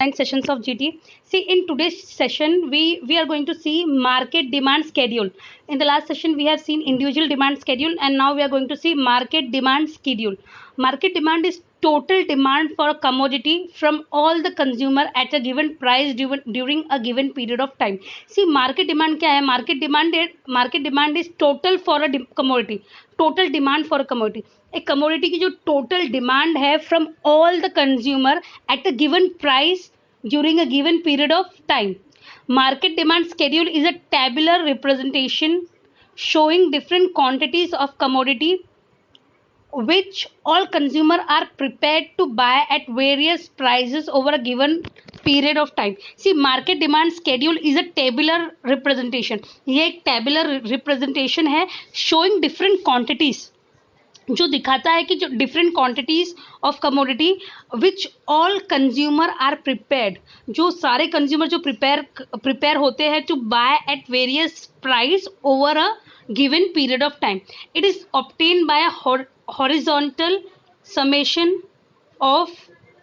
9 sessions of GT. See, in today's session, we are going to see market demand schedule. In the last session, we have seen individual demand schedule, and now we are going to see market demand schedule. Market demand is total demand for a commodity from all the consumer at a given price during a given period of time. See, market demand क्या है? Market demand is total for a commodity. Total demand for a commodity. एक commodity की जो total demand है from all the consumer at a given price during a given period of time. Market demand schedule is a tabular representation showing different quantities of commodity which all consumer are prepared to buy at various prices over a given period of time. See, market demand schedule is a tabular representation. ये एक tabular representation है showing different quantities, जो दिखाता है कि जो different quantities of commodity which all consumer are prepared, जो सारे कंज्यूमर जो प्रिपेयर होते हैं to buy at various price over a given period of time. It is obtain by a horizontal summation of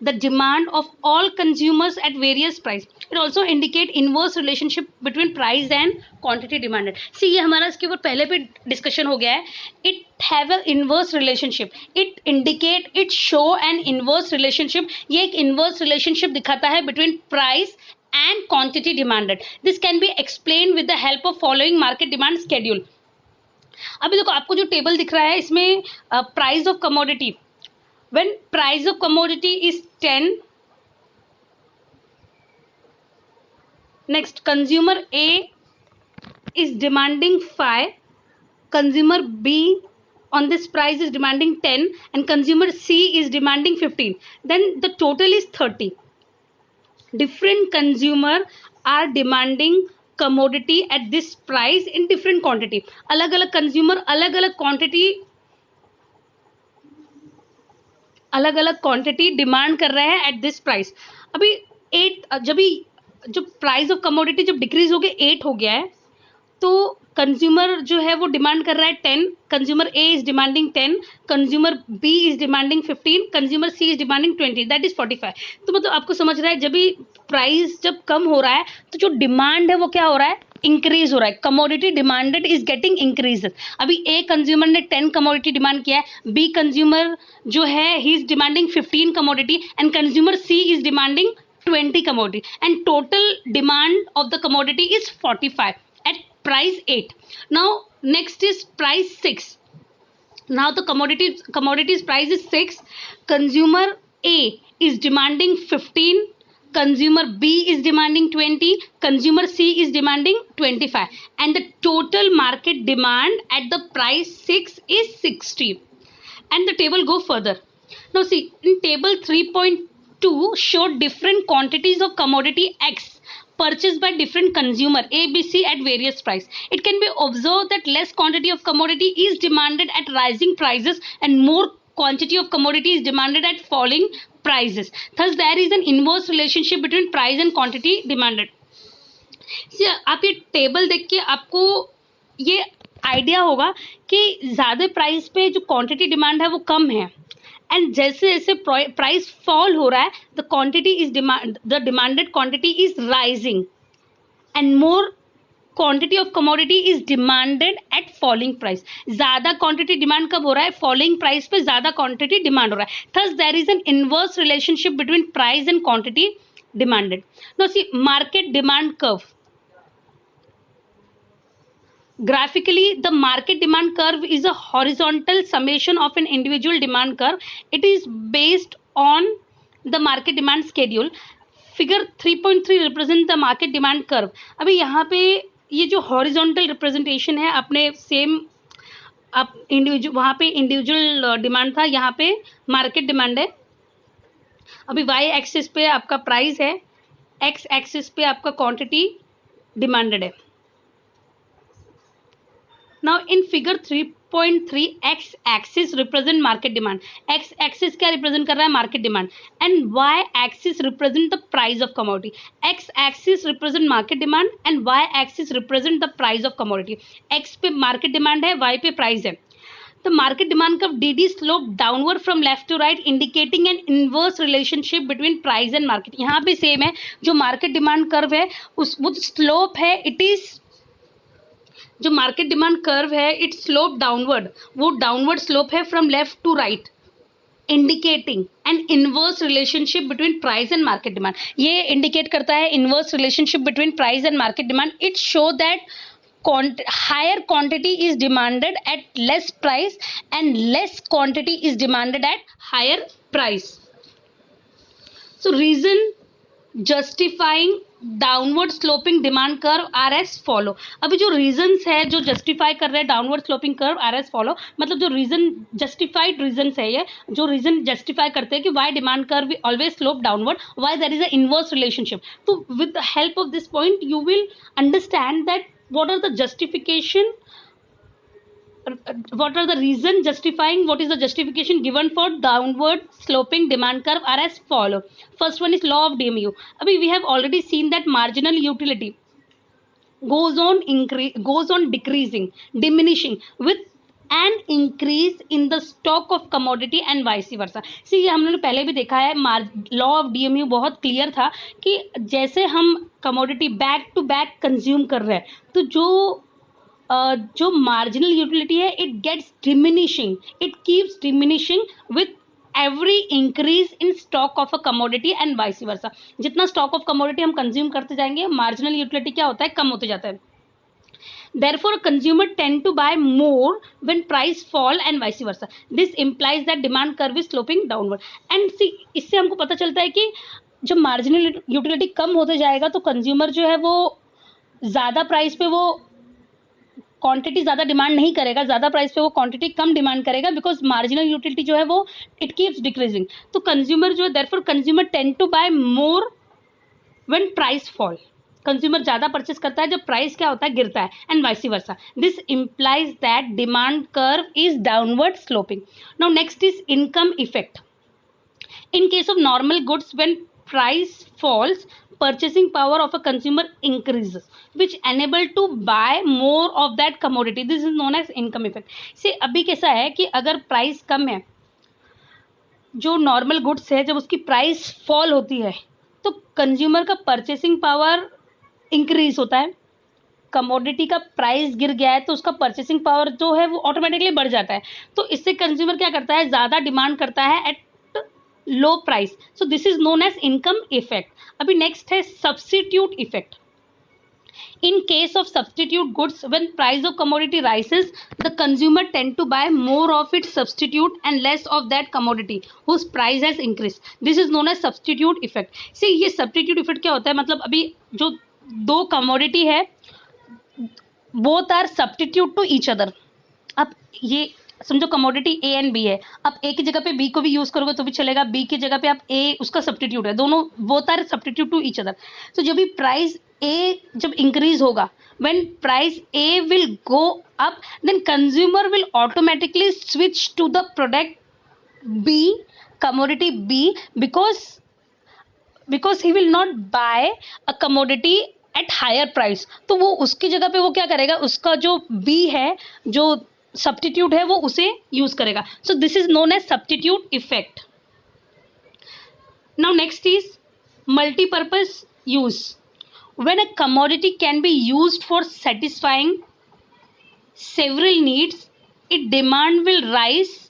the demand of all consumers at various price. It also indicate inverse relationship between price and quantity demanded. See, ये हमारा इसके ऊपर पहले भी discussion हो गया है. It have a inverse relationship. It indicate, it show an inverse relationship. ये एक inverse relationship दिखाता है between price and quantity demanded. This can be explained with the help of following market demand schedule. अभी देखो, आपको जो table दिख रहा है इसमें price of commodity. When price of commodity is 10, next consumer A is demanding 5, consumer B on this price is demanding 10, and consumer C is demanding 15. Then the total is 30. Different consumer are demanding commodity at this price in different quantity. अलग अलग consumer अलग अलग quantity demand कर रहे हैं at this price. अभी 8 जो price of commodity जब डिक्रीज हो गया 8 हो गया है, तो कंज्यूमर जो है वो डिमांड कर रहा है 10, consumer A is demanding 10, consumer B is demanding 15, consumer C is demanding 20, that is 45. तो मतलब आपको समझ रहा है, जब भी प्राइस जब कम हो रहा है तो जो डिमांड है वो क्या हो रहा है, इंक्रीज हो रहा है. Commodity demanded is getting increase. अभी ए कंज्यूमर ने 10 कमोडिटी डिमांड किया है, बी कंज्यूमर जो है he is demanding 15 commodity, and consumer C is demanding 20 commodity, and total demand of the commodity is 45 at price 8. Now next is price 6. Now the commodities price is 6. Consumer A is demanding 15, consumer B is demanding 20, consumer C is demanding 25, and the total market demand at the price 6 is 60. And the table go further. Now see, in table 3.2 show different quantities of commodity X purchased by different consumer A, B, C at various price. It can be observed that less quantity of commodity is demanded at rising prices and more quantity of commodity is demanded at falling prices. Thus, there is an inverse relationship between price and quantity demanded. See, आप ये table देख के आपको ये idea होगा कि ज़्यादा price पे जो क्वांटिटी डिमांड है वो कम है, एंड जैसे जैसे प्राइस फॉल हो रहा है the demanded quantity is rising and more quantity of commodity is demanded eight falling price. ज़्यादा क्वांटिटी डिमांड कब हो रहा है, फॉलिंग प्राइस पे ज़्यादा क्वांटिटी डिमांड हो रहा है. Thus there is an inverse relationship between price and quantity demanded. Now see, market demand curve. Graphically, the market demand curve is a horizontal summation of an individual demand curve. It is based on the market demand schedule. Figure 3.3 represent the market demand curve. अभी यहाँ पे ये जो horizontal representation है, अपने same आप individual, वहाँ पे इंडिविजुअल डिमांड था, यहाँ पे मार्केट डिमांड है. अभी y एक्सिस पे आपका प्राइस है, x एक्सिस पे आपका क्वांटिटी डिमांडेड है. Now in figure 3.3, x axis represent market demand. x axis क्या represent कर रहा है, market demand, and y axis represent the price of commodity. x axis represent market demand and y axis represent the price of commodity. x पे market demand है, y पे price है. the market demand curve DD slope downward from left to right indicating an inverse relationship between price and market. यहाँ पे same है, जो market demand curve है उस वो स्लोप है, इट इज जो मार्केट डिमांड कर्व है इट स्लोप डाउनवर्ड, वो डाउनवर्ड स्लोप है from left to right indicating an inverse relationship between price and market demand. ये इंडिकेट करता है inverse relationship between price and market demand. It show that higher quantity is demanded at less price and less quantity is demanded at higher price. So reason justifying downward sloping demand curve are as follow. अभी जो reasons है जो justify कर रहे हैं downward sloping curve are as follow, मतलब जो reason justified reasons है, ये जो reason justify करते हैं कि why demand curve always slope downward, why there is a inverse relationship. So with the help of this point you will understand that what are the justification, what are the reason justifying, what is the justification given for downward sloping demand curve are as follow. First one is law of DMU. Abhi we have already seen that marginal utility goes on decreasing, diminishing with an increase in the stock of commodity and vice versa. See ये हम लोगों ने पहले भी देखा है, law of DMU बहुत clear था कि जैसे हम commodity back to back consume कर रहे हैं तो जो मार्जिनल यूटिलिटी है it gets diminishing, it keeps diminishing with every increase in stock of a commodity and vice versa. जितना स्टॉक ऑफ कमोडिटी हम कंज्यूम करते जाएंगे मार्जिनल यूटिलिटी क्या होता है, कम होते जाता है. Therefore, a consumer tend to buy more when price fall and vice versa. This implies that demand curve is sloping downward. And see, इससे हमको पता चलता है कि जब मार्जिनल यूटिलिटी कम होते जाएगा तो कंज्यूमर जो है वो ज़्यादा प्राइस पे वो क्वांटिटी ज़्यादा डिमांड नहीं करेगा, ज़्यादा प्राइस पे वो क्वांटिटी कम डिमांड करेगा बिकॉज मार्जिनल यूटिलिटी जो है वो इट कीप्स डिक्रीजिंग. तो कंज्यूमर जो है therefore consumer tend to buy more when price fall. Consumer ज़्यादा परचेस करता है जब प्राइस क्या होता है, गिरता है, and vice versa. This implies that demand curve is downward sloping. Now next is income effect. In case of normal goods when price falls purchasing power of a consumer increases which enable to buy more of that commodity. This is known as income effect. See अभी कैसा है कि अगर price कम है, जो normal goods है जब उसकी प्राइस फॉल होती है तो कंज्यूमर का परचेसिंग पावर इंक्रीज होता है. कमोडिटी का प्राइस गिर गया है तो उसका परचेसिंग पावर जो है वो ऑटोमेटिकली बढ़ जाता है. तो इससे कंज्यूमर क्या करता है, ज़्यादा डिमांड करता है at low price. So this is known as income effect. अभी नेक्स्ट है substitute effect. In case of substitute goods, when price of commodity rises, the consumer tend to buy more of its substitute and less of that commodity whose price has increased. This is known as substitute effect. See ये substitute effect क्या होता है, मतलब अभी जो दो commodity है both are substitute to each other. अब ये समझो कमोडिटी ए एंड बी है, आप ए की जगह पे बी को भी यूज करोगे तो भी चलेगा, बी की जगह पे आप ए उसका सब्स्टिट्यूट है, दोनों both are substitute to each other. तो जब भी प्राइस ए जब इंक्रीज होगा, when price A will go up then consumer will automatically switch to the product B, commodity B, because he will not buy a commodity at higher price. तो वो उसकी जगह पे वो क्या करेगा, उसका जो बी है जो सब्स्टिट्यूट है वो उसे यूज करेगा. So this is known as substitute effect. Now next is multipurpose use. When a commodity can be used for satisfying several needs, its demand will rise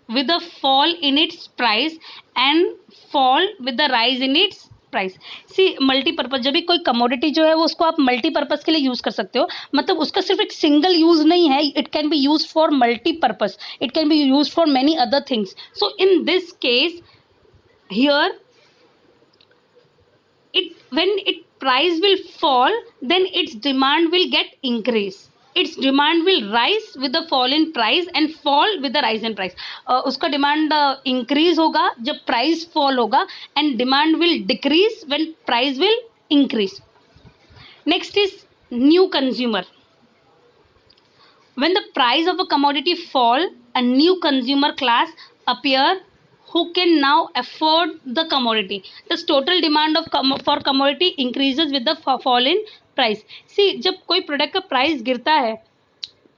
with a fall in its price and fall with the rise in its price. See multipurpose, जब भी कोई commodity जो है वो उसको आप multipurpose के लिए यूज कर सकते हो, मतलब उसका सिर्फ एक सिंगल यूज नहीं है, it can be use for multipurpose, it can be use for many other things. So in this case here it when it price will fall then its demand will get increase, its demand will rise with the fall in price and fall with the rise in price. उसका demand increase होगा जब price fall होगा and demand will decrease when price will increase. Next is new consumer. When the price of a commodity fall a new consumer class appear who can now afford the commodity. Thus total demand of for commodity increases with the fall in price. See जब कोई product का price गिरता है,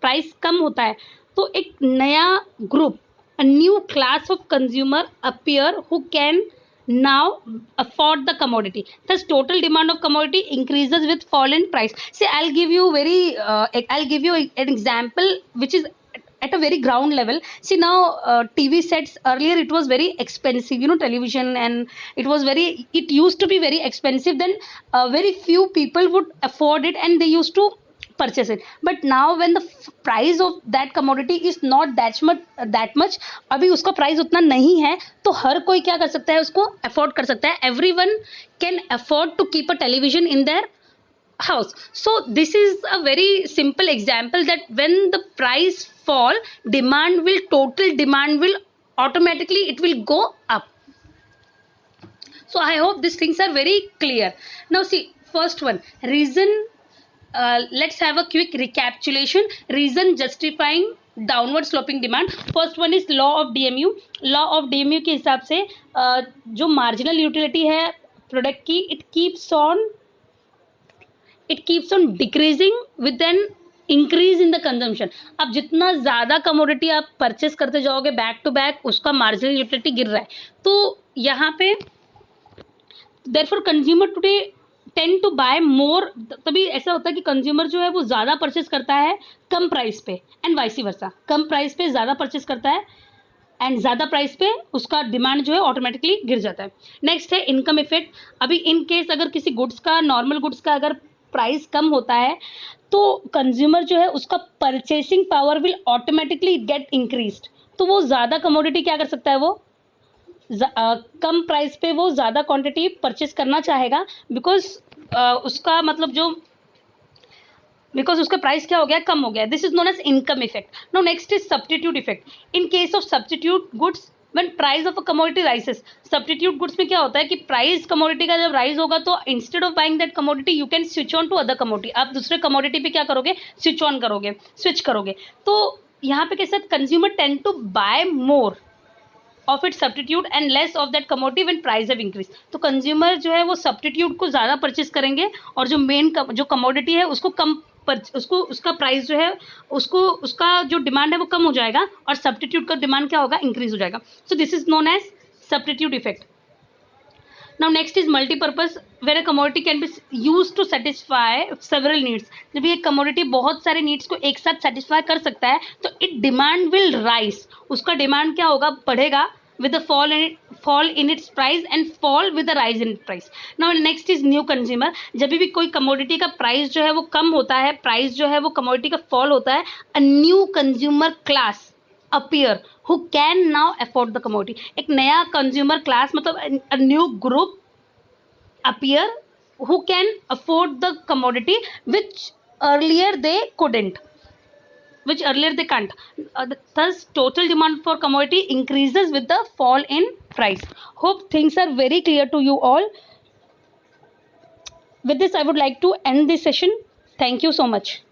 price कम होता है तो तो एक नया group, a new class of consumer appear who can now afford the commodity. Thus total demand of commodity increases with fall in price. See, I'll give you an example which is at a very ground level. See, now TV sets, earlier it was very expensive, television, and it used to be very expensive. Then very few people would afford it and they used to purchase it. But now when the price of that commodity is not that much, अभी उसका price उतना नहीं है, तो हर कोई क्या कर सकता है, उसको अफोर्ड कर सकता है. Everyone can afford to keep a television in their house. So this is a very simple example that when the price fall, total demand will automatically, it will go up. So I hope these things are very clear. Now see, first one, reason. Let's have a quick recapitulation. Reason justifying downward sloping demand. First one is law of DMU. Law of DMU के हिसाब से जो marginal utility है product की, it keeps on decreasing with an increase in the consumption. अब जितना ज़्यादा commodity आप परचेस करते जाओगे बैक टू बैक, उसका मार्जिनल यूटिलिटी गिर रहा है. तो यहाँ पे therefore consumer today tend to buy more. तभी ऐसा होता है कि कंज्यूमर जो है वो ज़्यादा परचेस करता है कम प्राइस पे, एंड वाइसी वर्सा. कम प्राइस पे ज़्यादा परचेस करता है एंड ज़्यादा प्राइस पे उसका डिमांड जो है ऑटोमेटिकली गिर जाता है. नेक्स्ट है इनकम इफेक्ट. अभी इन केस अगर किसी गुड्स का, नॉर्मल गुड्स का अगर प्राइस कम होता है तो कंज्यूमर जो है उसका purchasing power will automatically gate increased. तो वो ज़्यादा कमोडिटी क्या कर सकता है, वो कम प्राइस पे वो ज़्यादा क्वांटिटी परचेस करना चाहेगा, बिकॉज उसका मतलब बिकॉज उसका प्राइस क्या हो गया, कम हो गया. This is known as income effect. Now next is substitute effect. In case of substitute goods, when price of a commodity rises. Substitute goods में क्या होता है कि प्राइस कमोडिटी का जब राइज होगा तो instead of buying that commodity you can switch on to other commodity. आप दूसरे कमोडिटी पे क्या करोगे, स्विच करोगे. तो यहाँ पे कैसे consumer tend to buy more of it substitute and less of that commodity when price have increase. तो कंज्यूमर जो है वो सब्स्टिट्यूट को ज़्यादा परचेस करेंगे और जो मेन जो कमोडिटी है उसको उसका प्राइस जो है उसका जो डिमांड है वो कम हो जाएगा और सब्स्टिट्यूट का डिमांड क्या होगा, इंक्रीज हो जाएगा. So this is known as substitute effect. Now next is multipurpose, where a commodity can be used to satisfy several needs. जब ये कमोडिटी बहुत सारे नीड्स को एक साथ सेटिस्फाई कर सकता है तो इट डिमांड विल राइज. उसका डिमांड क्या होगा, बढ़ेगा with the fall in its price and fall with the rise in its price. Now next is new consumer. जब भी कोई कमोडिटी का प्राइस जो है वो कम होता है, प्राइस जो है वो कमोडिटी का फॉल होता है, a new consumer class appear who can now afford the commodity. एक नया कंज्यूमर क्लास मतलब a new group appear who can afford the commodity which earlier they couldn't. Thus total demand for commodity increases with the fall in price. Hope things are very clear to you all. With this I would like to end this session. Thank you so much.